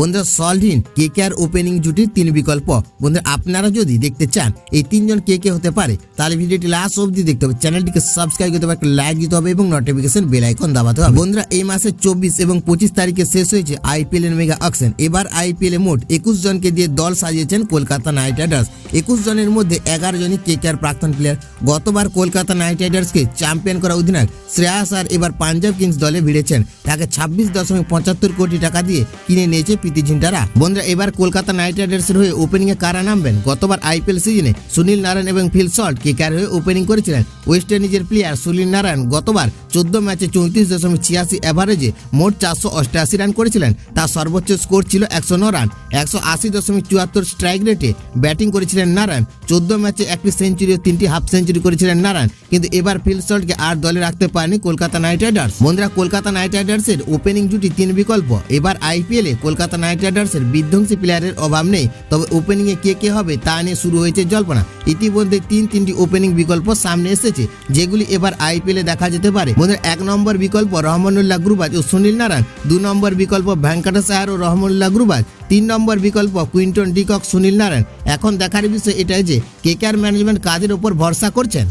বন্ধুরা solve KKR opening জুটির 3 বিকল্প। বন্ধুরা আপনারা যদি দেখতে চান এই 3 জন কে হতে পারে তাহলে ভিডিওটি লাস্ট অবধি দেখতে হবে, চ্যানেলটিকে সাবস্ক্রাইব করতে হবে, একটা লাইক দিতে হবে এবং নোটিফিকেশন বেল আইকন দাবাতে হবে। বন্ধুরা এই মাসের 24 এবং 25 তারিখে শেষ হয়েছে আইপিএল এর মেগা অকশন। এবার আইপিএল এ মোট 21 জনকে দিয়ে দল সাজিয়েছেন কলকাতা নাইট রাইডার্স। 21 জনের মধ্যে 11 জনই কেকেআর প্রাক্তন প্লেয়ার। গতবার কলকাতা নাইট রাইডার্সকে চ্যাম্পিয়ন করা অধিনায়ক শ্রেয়াস আর এবার পাঞ্জাব কিংস দলে ভিড়েছেন। তাকে 26.75 কোটি টাকা দিয়ে কিনে নিয়েছে প্রীতি জিন্টারা। বন্ধুরা এবার কলকাতা নাইট রাইডার্সের হয়ে ওপেনিং এ কারা নামবেন? গতবার আইপিএল সিজনে সুনীল নারায়ণ এবং ফিল সল্ট কেকেআর হয়ে ওপেনিং করেছিলেন। ওয়েস্ট ইন্ডিজের প্লেয়ার সুনীল নারায়ণ গতবার 14 ম্যাচে 34.86 এভারেজে মোট 488 রান করেছিলেন। তার সর্বোচ্চ স্কোর ছিল 109 রান। 180.74 স্ট্রাইক রেটে ব্যাটিং করেছিলেন নারায়ণ। 14 ম্যাচে একটি সেঞ্চুরি ও 3টি হাফ সেঞ্চুরি করেছিলেন নারায়ণ। কিন্তু এবার ফিল সল্টকে আর দলে রাখতে পারেনি কলকাতা নাইট রাইডার্স। বন্ধুরা কলকাতা নাইট রাইডার্সের ওপেনিং জুটি 3 বিকল্প। এবার আইপিএল এ কলকাতা নাইট রাইডার্সের বিধ্বংসী প্লেয়ারের অভাব নেই, তবে ওপেনিং এ কে হবে তা নিয়ে শুরু হয়েছে জল্পনা। ইতিমধ্যে তিনটি ওপেনিং বিকল্প সামনে এসেছে যেগুলি এবার আইপিএল এ দেখা যেতে পারে। বন্ধুরা 1 নম্বর বিকল্প রহমানুল্লাহ গুরবাজ ও সুনীল নারায়ণ, 2 নম্বর বিকল্প ভেঙ্কটেশ আয়ার ও রহমানুল্লাহ গুরবাজ, 3 নম্বর বিকল্প কুইন্টন ডিকক সুনীল নারায়ণ। এখন দেখার বিষয় এটাই যে কেকেআর ম্যানেজমেন্ট কাদের উপর ভরসা করছেন।